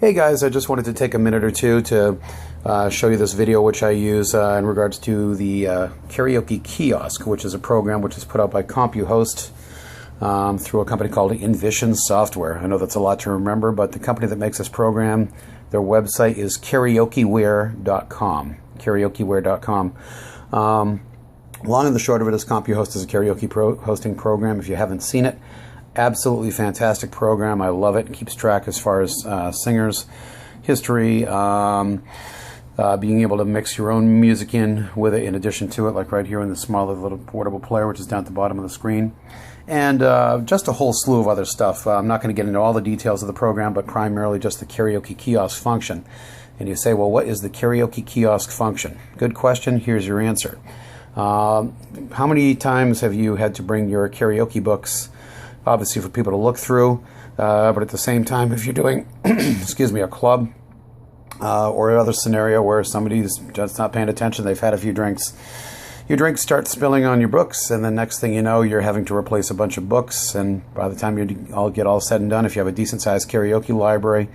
Hey guys, I just wanted to take a minute or two to show you this video which I use in regards to the Karaoke Kiosk, which is a program which is put out by Compuhost through a company called Invicion Software. I know that's a lot to remember, but the company that makes this program, their website is karaokeware.com. Karaokeware.com. Long and the short of it is Compuhost is a karaoke hosting program. If you haven't seen it, absolutely fantastic program. I love it. It keeps track as far as singers, history, being able to mix your own music in with it in addition to it, like right here in the smaller little portable player, which is down at the bottom of the screen. And just a whole slew of other stuff. I'm not going to get into all the details of the program, but primarily just the Karaoke Kiosk function. And you say, well, what is the Karaoke Kiosk function? Good question. Here's your answer. How many times have you had to bring your karaoke books, obviously for people to look through, but at the same time, if you're doing, excuse me, a club or another scenario where somebody's just not paying attention, they've had a few drinks, your drinks start spilling on your books, and the next thing you know, you're having to replace a bunch of books, and by the time you all get all said and done, if you have a decent-sized karaoke library,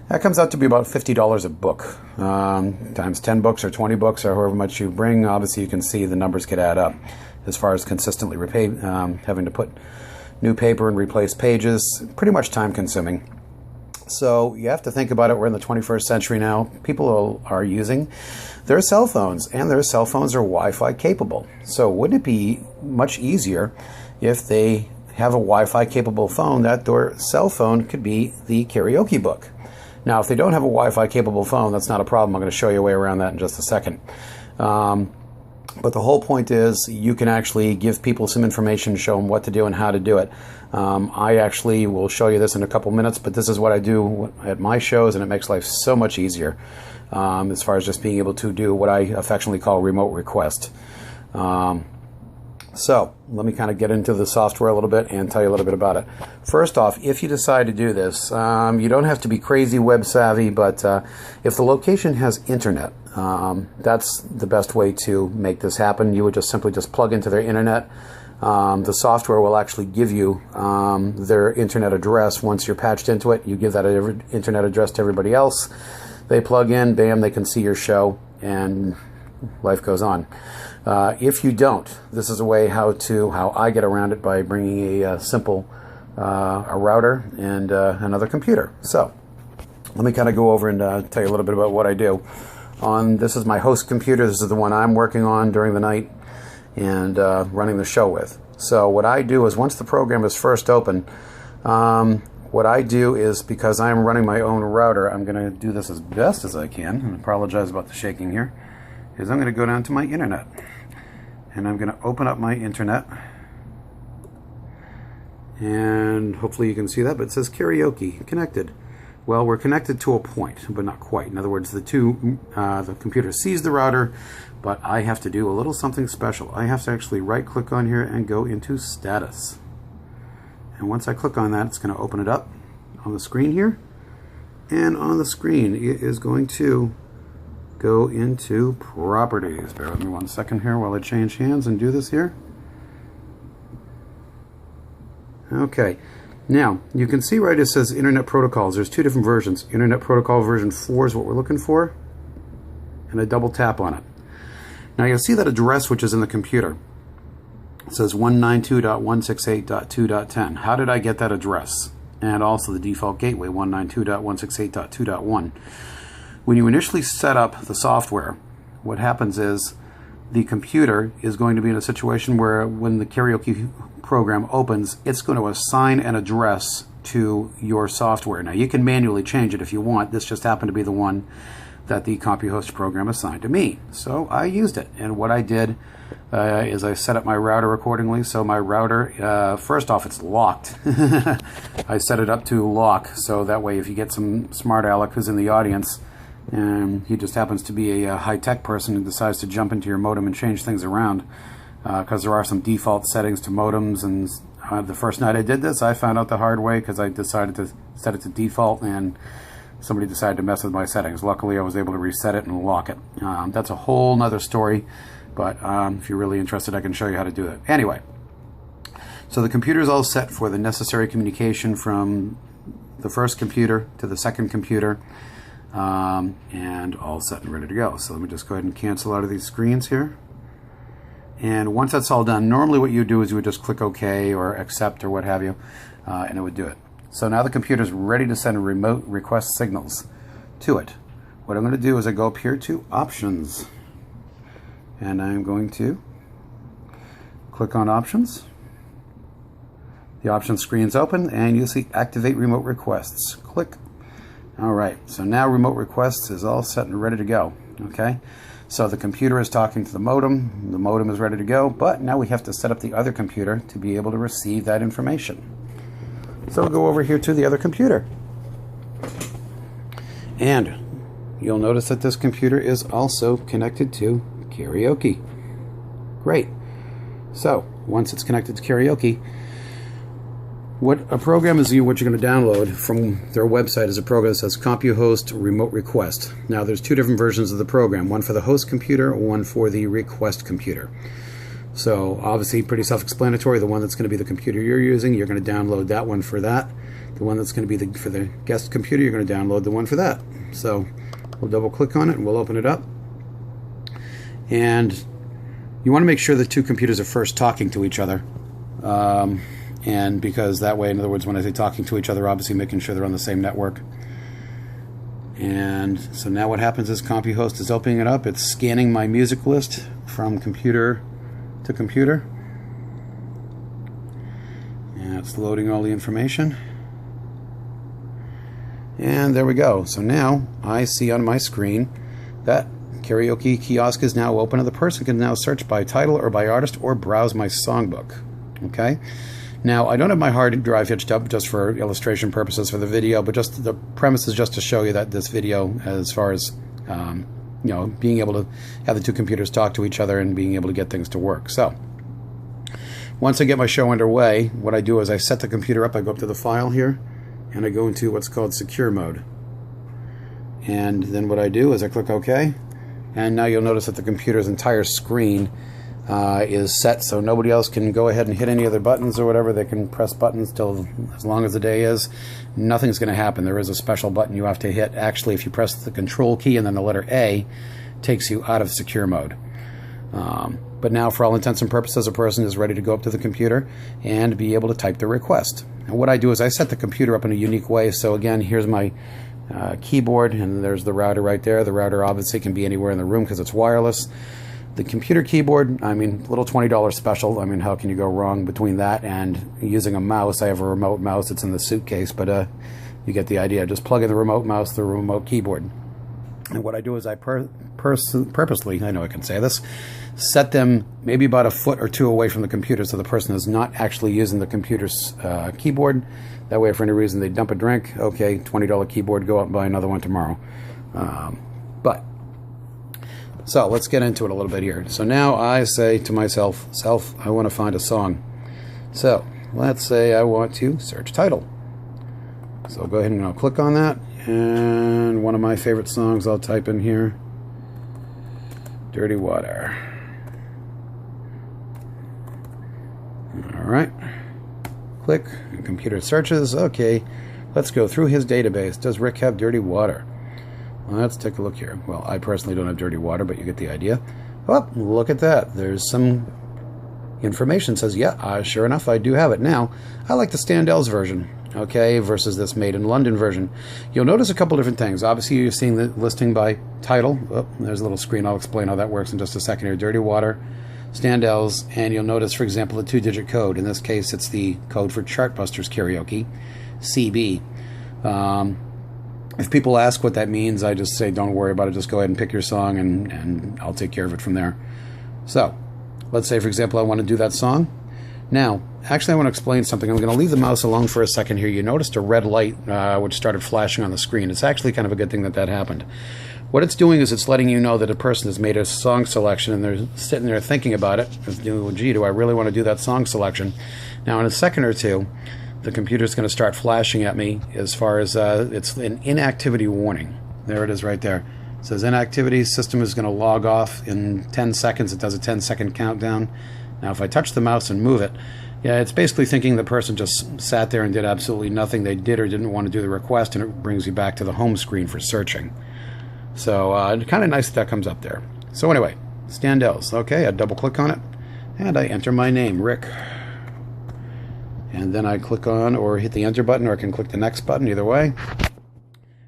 that comes out to be about $50 a book, times 10 books or 20 books or however much you bring. Obviously, you can see the numbers could add up as far as consistently having to put new paper and replace pages. Pretty much time consuming. So you have to think about it. We're in the 21st century now. People are using their cell phones, and their cell phones are Wi-Fi capable. So wouldn't it be much easier if they have a Wi-Fi capable phone, that their cell phone could be the karaoke book? Now, if they don't have a Wi-Fi capable phone, that's not a problem. I'm going to show you a way around that in just a second. But the whole point is you can actually give people some information, show them what to do and how to do it. I actually will show you this in a couple minutes, but this is what I do at my shows, and it makes life so much easier as far as just being able to do what I affectionately call remote request. So let me kind of get into the software a little bit and tell you a little bit about it. First off, if you decide to do this, you don't have to be crazy web savvy, but if the location has internet, that's the best way to make this happen. You would just simply plug into their internet. The software will actually give you their internet address. Once you're patched into it, you give that internet address to everybody else. They plug in, bam, they can see your show, and life goes on. If you don't, this is a way how I get around it by bringing a simple a router and another computer. So let me kind of go over and tell you a little bit about what I do. This is my host computer. This is the one I'm working on during the night and running the show with. So what I do is once the program is first open, what I do is, because I'm running my own router, I'm going to do this as best as I can, and I apologize about the shaking here, is I'm going to go down to my internet. And I'm going to open up my internet, and hopefully you can see that, but it says karaoke connected. Well, we're connected to a point, but not quite. In other words, the computer sees the router, but I have to do a little something special. I have to actually right-click on here and go into status. And once I click on that, it's going to open it up on the screen here. And on the screen, it is going to go into properties. Bear with me 1 second here while I change hands and do this here. Okay. Now, you can see right it says Internet Protocols. There's two different versions. Internet Protocol version 4 is what we're looking for. And I double tap on it. Now you'll see that address which is in the computer. It says 192.168.2.10. How did I get that address? And also the default gateway, 192.168.2.1. When you initially set up the software, what happens is the computer is going to be in a situation where when the karaoke program opens, it's going to assign an address to your software. Now, you can manually change it if you want. This just happened to be the one that the Compuhost program assigned to me. So I used it. And what I did is I set up my router accordingly. So my router, first off, it's locked. I set it up to lock, so that way if you get some smart aleck who's in the audience, and he just happens to be a high-tech person who decides to jump into your modem and change things around, because there are some default settings to modems, and the first night I did this, I found out the hard way because I decided to set it to default, and somebody decided to mess with my settings. Luckily, I was able to reset it and lock it. That's a whole nother story, but if you're really interested, I can show you how to do it. Anyway, so the computer is all set for the necessary communication from the first computer to the second computer, and all set and ready to go. So let me just go ahead and cancel out of these screens here. And once that's all done, normally what you do is you would just click OK or accept or what have you, and it would do it. So now the computer is ready to send remote request signals to it. What I'm going to do is I go up here to Options, and I'm going to click on Options. The options screen's open, and you'll see Activate Remote Requests. Click. All right, so now Remote Requests is all set and ready to go. Okay, so the computer is talking to the modem is ready to go, but now we have to set up the other computer to be able to receive that information. So we'll go over here to the other computer. And you'll notice that this computer is also connected to Karaoke. Great. So once it's connected to Karaoke, what a program is what you're going to download from their website is a program that says Compuhost Remote Request. Now there's two different versions of the program, one for the host computer, one for the request computer. So obviously pretty self-explanatory. The one that's going to be the computer you're using, you're going to download that one for that. The one that's going to be for the guest computer, you're going to download the one for that. So we'll double click on it and we'll open it up. And you want to make sure the two computers are first talking to each other. And because that way, in other words, when I say talking to each other, obviously making sure they're on the same network. And so now what happens is Compuhost is opening it up. It's scanning my music list from computer to computer. And it's loading all the information. And there we go. So now I see on my screen that Karaoke Kiosk is now open, and the person can now search by title or by artist or browse my songbook. Okay? Now, I don't have my hard drive hitched up just for illustration purposes for the video, but just the premise is just to show you that this video, as far as you know, being able to have the two computers talk to each other and being able to get things to work. So, once I get my show underway, what I do is I set the computer up. I go up to the file here, and I go into what's called secure mode. And then what I do is I click OK, and now you'll notice that the computer's entire screen is set, so nobody else can go ahead and hit any other buttons or whatever. They can press buttons till as long as the day is. Nothing's going to happen. There is a special button you have to hit. Actually, if you press the control key and then the letter A, takes you out of secure mode. But now, for all intents and purposes, a person is ready to go up to the computer and be able to type their request. And what I do is I set the computer up in a unique way. So again, here's my keyboard, and there's the router right there. The router obviously can be anywhere in the room because it's wireless. The computer keyboard, I mean, little $20 special. I mean, how can you go wrong between that and using a mouse? I have a remote mouse. It's in the suitcase, but you get the idea. Just plug in the remote mouse, the remote keyboard. And what I do is I purposely, I know I can say this, set them maybe about a foot or two away from the computer so the person is not actually using the computer's keyboard. That way, if for any reason they dump a drink, okay, $20 keyboard, go out and buy another one tomorrow. So let's get into it a little bit here. So now I say to myself, I want to find a song. So let's say I want to search title. So I'll go ahead and I'll click on that. And one of my favorite songs I'll type in here, Dirty Water. All right. Click. And computer searches. Okay. Let's go through his database. Does Rick have dirty water? Let's take a look here. Well, I personally don't have dirty water, but you get the idea. Oh, look at that. There's some information that says, yeah, sure enough, I do have it. Now, I like the Standells version, okay, versus this Made in London version. You'll notice a couple different things. Obviously, you're seeing the listing by title. Oh, there's a little screen. I'll explain how that works in just a second here. Dirty Water, Standells, and you'll notice, for example, a 2-digit code. In this case, it's the code for Chartbusters Karaoke, CB. If people ask what that means, I just say, don't worry about it. Just go ahead and pick your song, and I'll take care of it from there. So, let's say, for example, I want to do that song. Now, actually, I want to explain something. I'm going to leave the mouse alone for a second here. You noticed a red light which started flashing on the screen. It's actually kind of a good thing that that happened. What it's doing is it's letting you know that a person has made a song selection, and they're sitting there thinking about it. Gee, do I really want to do that song selection? Now, in a second or two, the computer's going to start flashing at me as far as it's an inactivity warning. There it is right there. It says inactivity, system is going to log off in 10 seconds. It does a 10-second countdown. Now if I touch the mouse and move it, Yeah, it's basically thinking the person just sat there and did absolutely nothing. They did or didn't want to do the request, and it brings you back to the home screen for searching. So kind of nice that comes up there. So anyway, Standells. Okay, I double click on it, and I enter my name, Rick. And then I click on or hit the enter button, or I can click the next button, either way.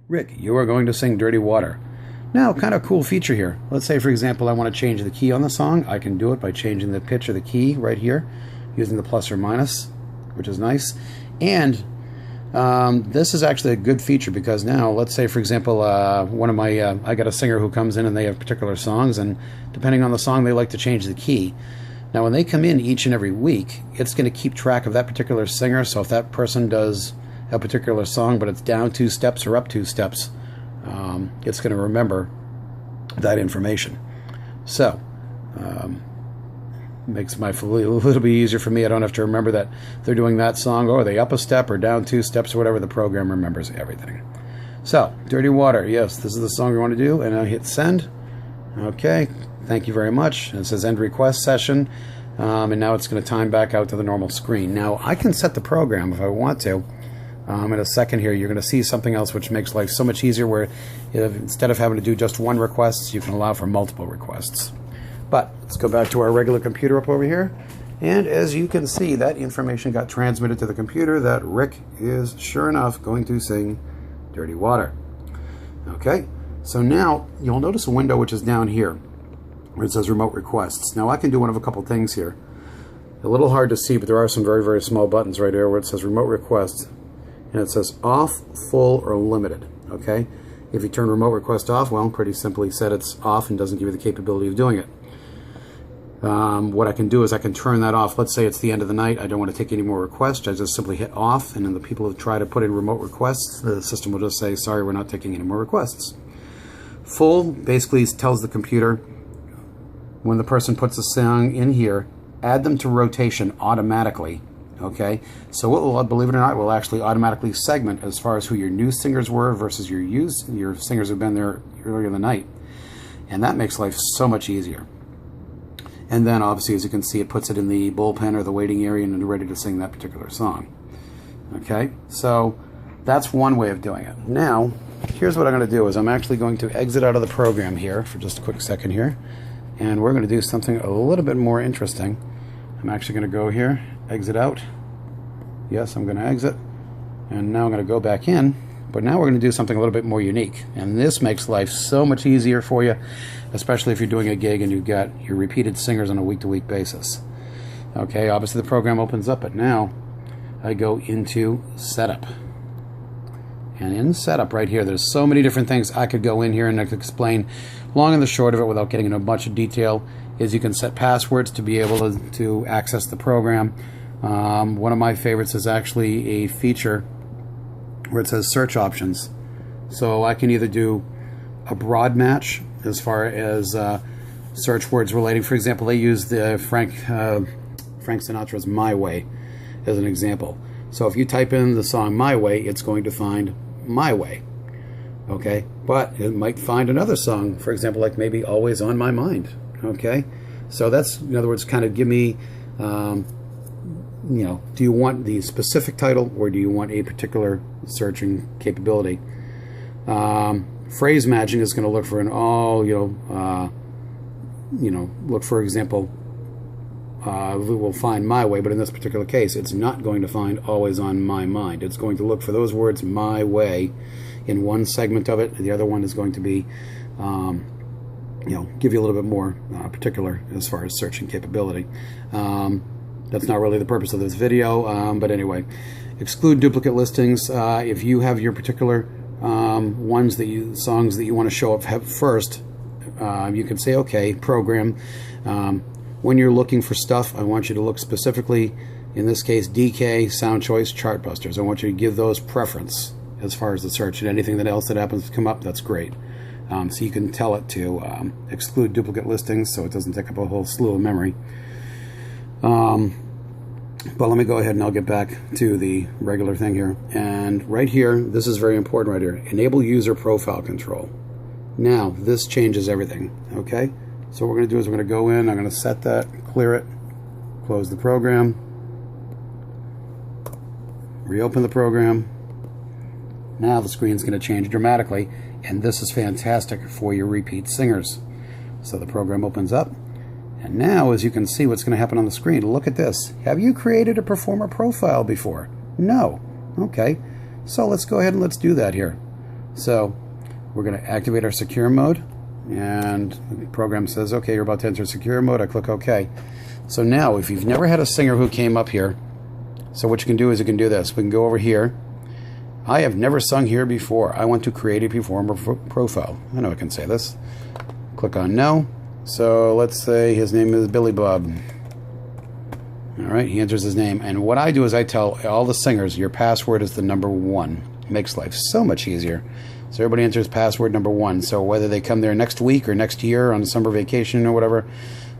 Rick, you are going to sing Dirty Water. Now, kind of cool feature here. Let's say, for example, I want to change the key on the song. I can do it by changing the pitch of the key right here, using the plus or minus, which is nice. And this is actually a good feature because now, let's say, for example, I got a singer who comes in and they have particular songs, and depending on the song, they like to change the key. Now, when they come in each and every week, it's going to keep track of that particular singer. So if that person does a particular song, but it's down 2 steps or up 2 steps, it's going to remember that information. So makes my life a little bit easier for me. I don't have to remember that they're doing that song. Oh, are they up a step or down 2 steps or whatever? The program remembers everything. So, Dirty Water. Yes, this is the song we want to do. And I hit send. Okay, thank you very much. And it says end request session. And now it's going to time back out to the normal screen. Now, I can set the program if I want to. In a second here, you're going to see something else which makes life so much easier, where instead of having to do just one request, you can allow for multiple requests. But let's go back to our regular computer up over here. And as you can see, that information got transmitted to the computer that Rick is, sure enough, going to sing Dirty Water. Okay, so now you'll notice a window which is down here where it says Remote Requests. Now I can do one of a couple things here. A little hard to see, but there are some very, very small buttons right here where it says Remote Requests. And it says off, full, or limited. Okay, if you turn remote request off, well, pretty simply said, it's off and doesn't give you the capability of doing it. What I can do is I can turn that off. Let's say it's the end of the night, I don't want to take any more requests. I just simply hit off, and then the people who try to put in remote requests, the system will just say, sorry, we're not taking any more requests. Full basically tells the computer, when the person puts a song in here, add them to rotation automatically. Okay, so it will, believe it or not, will actually automatically segment as far as who your new singers were versus your singers who've been there earlier in the night. And that makes life so much easier. And then obviously, as you can see, it puts it in the bullpen or the waiting area and ready to sing that particular song. Okay, so that's one way of doing it. Now, here's what I'm going to do is I'm actually going to exit out of the program here for just a quick second here. And we're going to do something a little bit more interesting. I'm actually going to go here, exit out. Yes, I'm going to exit. And now I'm going to go back in. But now we're going to do something a little bit more unique. And this makes life so much easier for you, especially if you're doing a gig and you've got your repeated singers on a week-to-week basis. Okay, obviously the program opens up, but now I go into Setup. And in Setup right here, there's so many different things I could go in here and I could explain. Long and the short of it, without getting into a bunch of detail, is you can set passwords to be able to access the program. One of my favorites is actually a feature where it says search options. So I can either do a broad match as far as search words relating. For example, they use the Frank Sinatra's My Way as an example. So if you type in the song My Way, it's going to find My Way. Okay, but it might find another song, for example, like maybe Always on My Mind. Okay, so that's, in other words, kind of give me, do you want the specific title or do you want a particular searching capability? Phrase matching is going to look for an look for example, we'll find My Way, but in this particular case, it's not going to find Always on My Mind. It's going to look for those words My Way in one segment of it. The other one is going to be, give you a little bit more particular as far as searching capability. That's not really the purpose of this video, but anyway, exclude duplicate listings. If you have your particular songs that you want to show up first, you can say, okay, program, when you're looking for stuff, I want you to look specifically, in this case, DK, Sound Choice, Chartbusters. I want you to give those preference as far as the search, and anything else that happens to come up, that's great. So you can tell it to exclude duplicate listings so it doesn't take up a whole slew of memory. But let me go ahead and I'll get back to the regular thing here. And right here, this is very important right here. Enable user profile control. Now, this changes everything, okay? So what we're going to do is we're going to go in, I'm going to set that, clear it, close the program, reopen the program. Now the screen's going to change dramatically, and this is fantastic for your repeat singers. So the program opens up, and now as you can see what's going to happen on the screen, look at this. Have you created a performer profile before? No. Okay, so let's go ahead and let's do that here. So we're going to activate our secure mode, and the program says, okay, you're about to enter secure mode. I click OK. So now if you've never had a singer who came up here, so what you can do is you can do this. We can go over here. I have never sung here before. I want to create a performer profile. I know I can say this. Click on no. So let's say his name is Billy Bob. Alright, he enters his name. And what I do is I tell all the singers, your password is the number 1. It makes life so much easier. So everybody enters password number 1. So whether they come there next week or next year on summer vacation or whatever,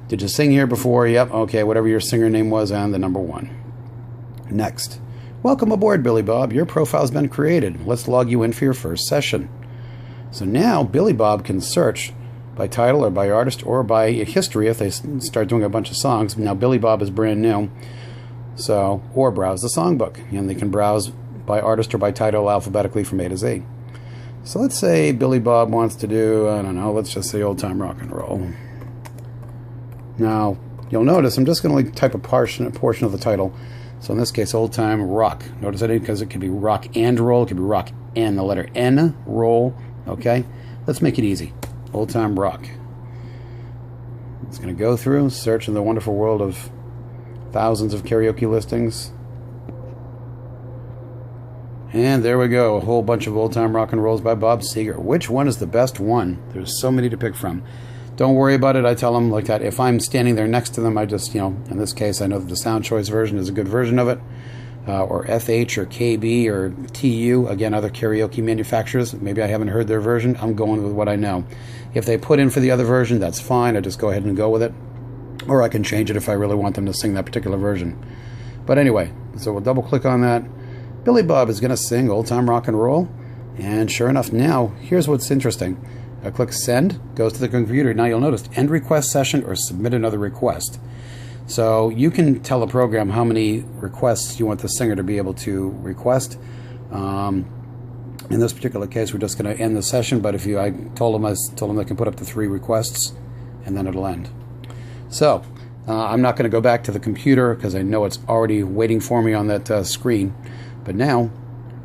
did you sing here before? Yep, okay, whatever your singer name was, and the number 1. Next. Welcome aboard, Billy Bob. Your profile's been created. Let's log you in for your first session. So now Billy Bob can search by title or by artist or by history if they start doing a bunch of songs. Now Billy Bob is brand new, so or browse the songbook, and they can browse by artist or by title alphabetically from A to Z. So let's say Billy Bob wants to do, I don't know, let's just say old time rock and roll. Now you'll notice I'm just going to type a portion of the title. So in this case, old time rock. Notice I did, because it could be rock and roll. It could be rock and the letter N, roll. Okay? Let's make it easy. Old time rock. It's going to go through, search in the wonderful world of thousands of karaoke listings. And there we go. A whole bunch of old time rock and rolls by Bob Seger. Which one is the best one? There's so many to pick from. Don't worry about it. I tell them like that. If I'm standing there next to them, I just, in this case, I know that the Sound Choice version is a good version of it. Or FH or KB or TU, again, other karaoke manufacturers. Maybe I haven't heard their version. I'm going with what I know. If they put in for the other version, that's fine. I just go ahead and go with it. Or I can change it if I really want them to sing that particular version. But anyway, so we'll double click on that. Billy Bob is going to sing Old Time Rock and Roll. And sure enough, now, here's what's interesting. I click send, goes to the computer. Now you'll notice end request session or submit another request. So you can tell the program how many requests you want the singer to be able to request. In this particular case, we're just going to end the session, but if I told them they can put up to 3 requests, and then it'll end. So I'm not going to go back to the computer because I know it's already waiting for me on that screen. But now,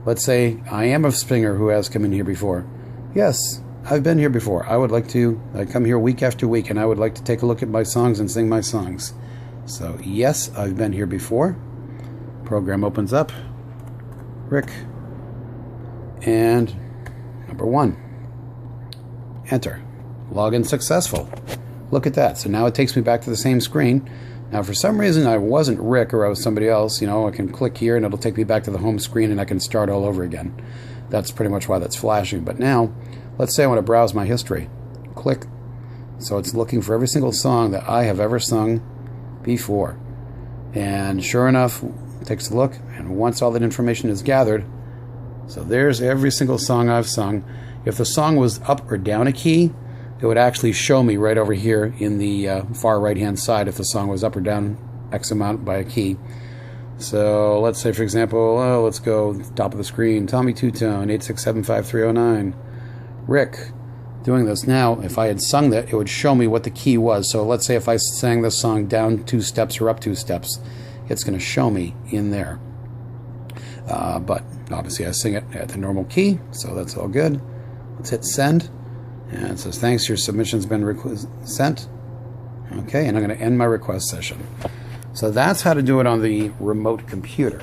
let's say I am a singer who has come in here before. Yes, I've been here before. I come here week after week, and I would like to take a look at my songs and sing my songs. So, yes, I've been here before. Program opens up. Rick. And number 1. Enter. Login successful. Look at that. So now it takes me back to the same screen. Now, for some reason, I wasn't Rick or I was somebody else. I can click here, and it'll take me back to the home screen, and I can start all over again. That's pretty much why that's flashing. But now, let's say I want to browse my history. Click. So it's looking for every single song that I have ever sung before. And sure enough, it takes a look, and once all that information is gathered, so there's every single song I've sung. If the song was up or down a key, it would actually show me right over here in the far right hand side if the song was up or down X amount by a key. So let's say, for example, let's go top of the screen, Tommy Two-Tone, 8675309. Rick, doing this now, if I had sung that, it would show me what the key was. So let's say if I sang this song down 2 steps or up 2 steps, it's going to show me in there. But obviously I sing it at the normal key, so that's all good. Let's hit send, and it says, thanks, your submission's been sent. Okay, and I'm going to end my request session. So that's how to do it on the remote computer.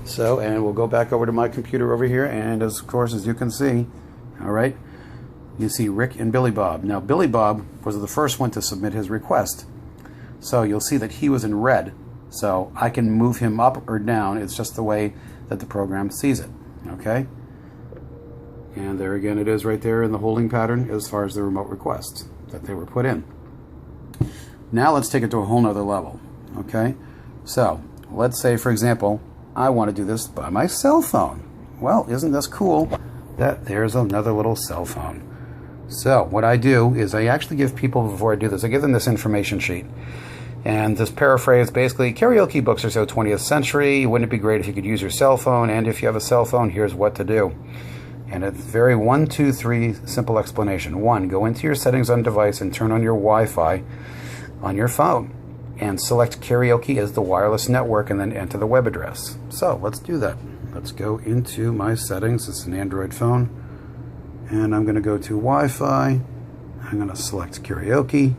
So, and we'll go back over to my computer over here, and of course, as you can see, all right, you see Rick and Billy Bob. Now, Billy Bob was the first one to submit his request. So you'll see that he was in red. So I can move him up or down. It's just the way that the program sees it. Okay? And there again it is right there in the holding pattern as far as the remote requests that they were put in. Now let's take it to a whole nother level. Okay? So let's say, for example, I want to do this by my cell phone. Well, isn't this cool that there's another little cell phone? So what I do is I actually give people, before I do this, I give them this information sheet. And this paraphrase, basically, karaoke books are so 20th century. Wouldn't it be great if you could use your cell phone? And if you have a cell phone, here's what to do. And it's very 1, 2, 3 simple explanation. 1, go into your settings on device and turn on your Wi-Fi on your phone. And select karaoke as the wireless network and then enter the web address. So let's do that. Let's go into my settings. It's an Android phone. And I'm going to go to Wi-Fi. I'm going to select karaoke.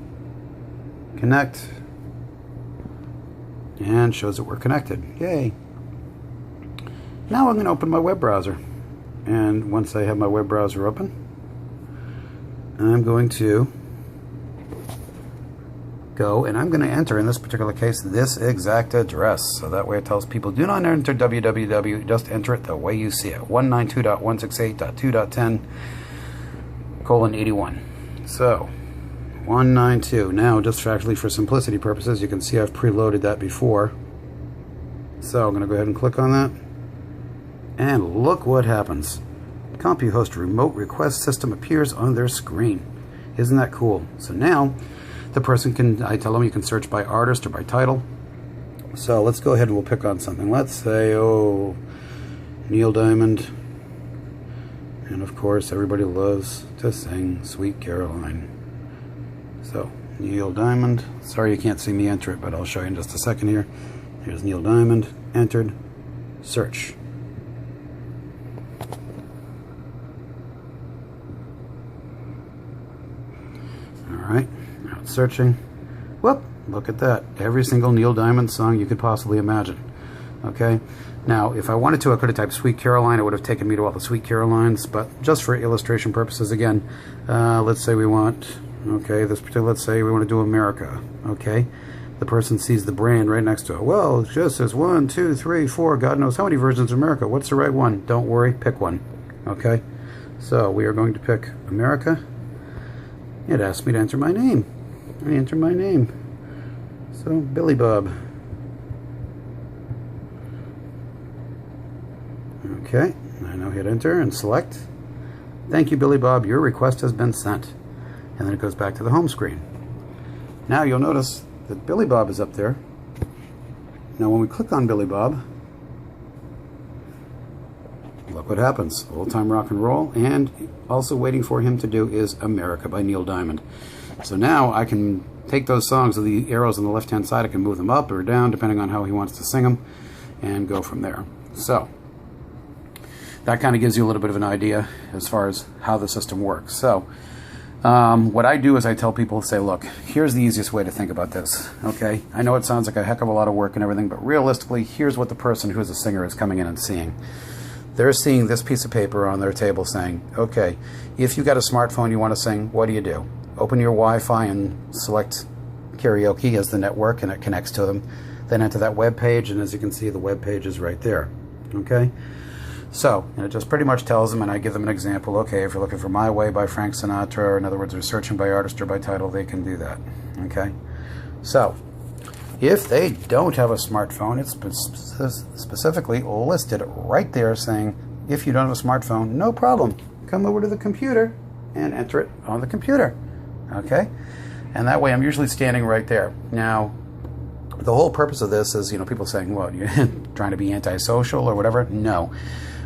Connect. And shows that we're connected. Yay. Now I'm going to open my web browser. And once I have my web browser open, I'm going to go and I'm going to enter, in this particular case, this exact address. So that way it tells people, do not enter www, just enter it the way you see it. 192.168.2.10:81. So 192. Now, just actually for simplicity purposes, you can see I've preloaded that before. So I'm going to go ahead and click on that. And look what happens. Compuhost remote request system appears on their screen. Isn't that cool? So now, the person can, I tell them you can search by artist or by title. So let's go ahead and we'll pick on something. Let's say, oh, Neil Diamond. And of course, everybody loves to sing Sweet Caroline. So, Neil Diamond. Sorry you can't see me enter it, but I'll show you in just a second here. Here's Neil Diamond. Entered. Search. Alright, now it's searching. Whoop, look at that. Every single Neil Diamond song you could possibly imagine. Okay, now if I wanted to, I could have typed Sweet Caroline. It would have taken me to all the Sweet Carolines, but just for illustration purposes, again, let's say we want, okay, this particular, let's say we want to do America. Okay, the person sees the brand right next to it. Well, it just says 1, 2, 3, 4, God knows how many versions of America. What's the right one? Don't worry, pick one. Okay, so we are going to pick America. It asked me to enter my name. I entered my name. So, Billy Bob. Okay, I now hit enter and select. Thank you, Billy Bob. Your request has been sent. And then it goes back to the home screen. Now you'll notice that Billy Bob is up there. Now when we click on Billy Bob, look what happens. Old Time Rock and Roll, and also waiting for him to do is America by Neil Diamond. So now I can take those songs with the arrows on the left hand side, I can move them up or down depending on how he wants to sing them, and go from there. So that kind of gives you a little bit of an idea as far as how the system works. So what I do is I tell people, say, look, here's the easiest way to think about this. Okay, I know it sounds like a heck of a lot of work and everything, but realistically, here's what the person who's a singer is coming in and seeing. They're seeing this piece of paper on their table saying, okay, if you got a smartphone you want to sing, what do? Open your Wi-Fi and select karaoke as the network, and it connects to them. Then enter that web page, and as you can see, the web page is right there. Okay? So, and it just pretty much tells them, and I give them an example. Okay, if you're looking for My Way by Frank Sinatra, or in other words, they're searching by artist or by title, they can do that. Okay? So, if they don't have a smartphone, it's specifically listed right there saying, if you don't have a smartphone, no problem. Come over to the computer and enter it on the computer. Okay? And that way I'm usually standing right there. Now, the whole purpose of this is, people saying, well, you're trying to be antisocial or whatever. No.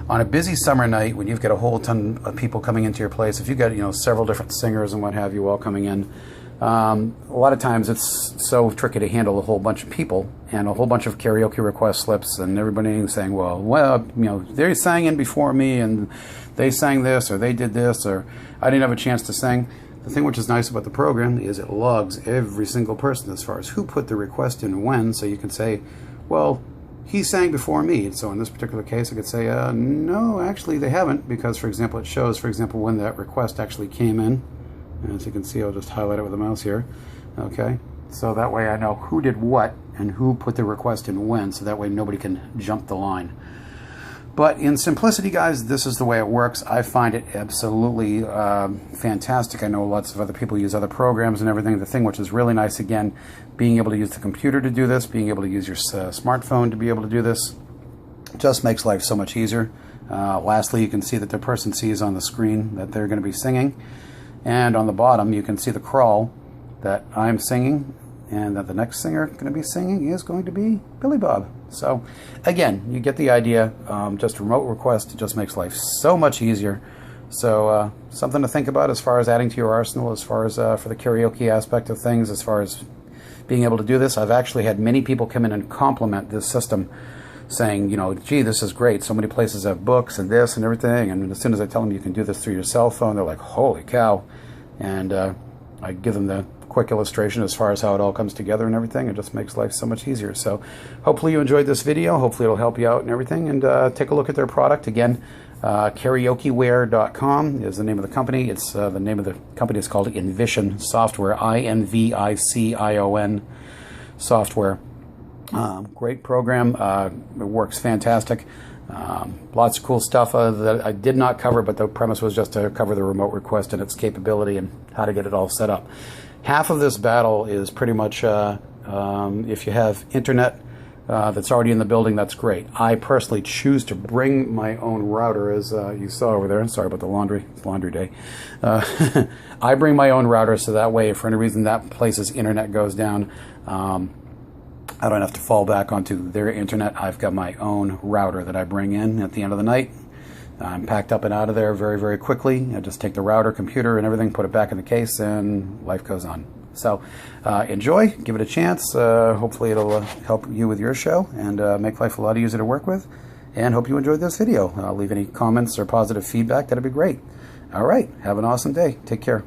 On a busy summer night, when you've got a whole ton of people coming into your place, if you've got, several different singers and what have you all coming in, a lot of times it's so tricky to handle a whole bunch of people and a whole bunch of karaoke request slips and everybody saying, well, they sang in before me and they sang this or they did this or I didn't have a chance to sing. The thing which is nice about the program is it logs every single person as far as who put the request in when, so you can say, well, he sang before me. So in this particular case, I could say, no, actually they haven't, because, for example, it shows, when that request actually came in. And as you can see, I'll just highlight it with the mouse here. Okay, so that way I know who did what and who put the request in when, so that way nobody can jump the line. But in simplicity, guys, this is the way it works. I find it absolutely fantastic. I know lots of other people use other programs and everything. The thing which is really nice, again, being able to use the computer to do this, being able to use your smartphone to be able to do this, just makes life so much easier. Lastly, you can see that the person sees on the screen that they're going to be singing. And on the bottom, you can see the crawl that I'm singing and that the next singer going to be singing is going to be Billy Bob. So again, you get the idea. Just remote request, it just makes life so much easier. So something to think about as far as adding to your arsenal, as far as for the karaoke aspect of things, as far as being able to do this. I've actually had many people come in and compliment this system, saying, you know, gee, this is great. So many places have books and this and everything. And as soon as I tell them you can do this through your cell phone, they're like, holy cow. And I give them the quick illustration as far as how it all comes together and everything. It just makes life so much easier. So hopefully you enjoyed this video. Hopefully it'll help you out and everything. And take a look at their product. Again, karaokeware.com is the name of the company. It's the name of the company is called Invicion Software, Invicion software. Great program. It works fantastic. Lots of cool stuff that I did not cover, but the premise was just to cover the remote request and its capability and how to get it all set up. Half of this battle is pretty much if you have internet that's already in the building, that's great. I personally choose to bring my own router, as you saw over there. Sorry about the laundry. It's laundry day. I bring my own router, so that way, if for any reason that place's internet goes down, I don't have to fall back onto their internet. I've got my own router that I bring in at the end of the night. I'm packed up and out of there very, very quickly. I just take the router, computer, and everything, put it back in the case, and life goes on. So enjoy, give it a chance. Hopefully it'll help you with your show and make life a lot easier to work with. And hope you enjoyed this video. Leave any comments or positive feedback. That'd be great. All right. Have an awesome day. Take care.